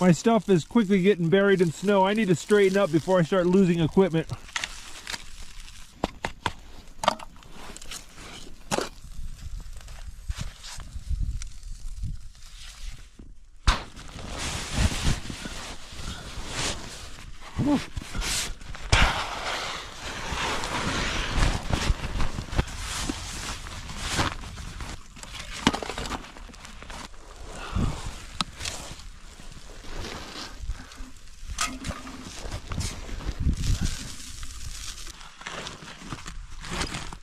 My stuff is quickly getting buried in snow. I need to straighten up before I start losing equipment.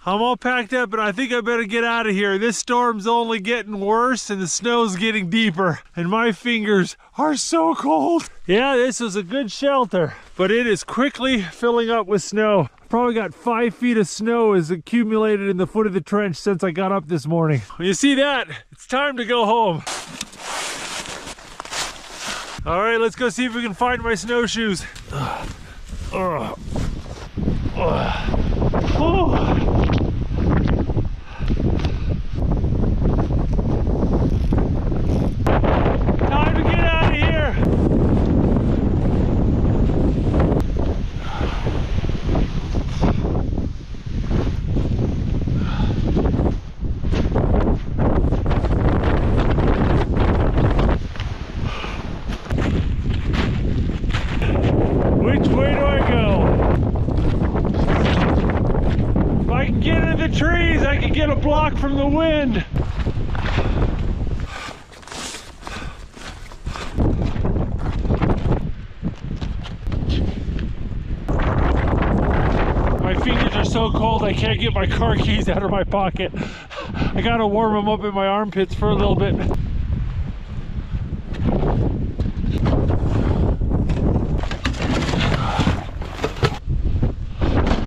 I'm all packed up, and I think I better get out of here. This storm's only getting worse, and the snow's getting deeper, and my fingers are so cold. Yeah, this was a good shelter, but it is quickly filling up with snow. Probably got 5 feet of snow has accumulated in the foot of the trench since I got up this morning. When you see that, it's time to go home. All right, let's go see if we can find my snowshoes. Oh. Time to get out of here. Which way do I go? If I can get into the trees, I can get a block from the wind. My fingers are so cold I can't get my car keys out of my pocket. I gotta warm them up in my armpits for a little bit.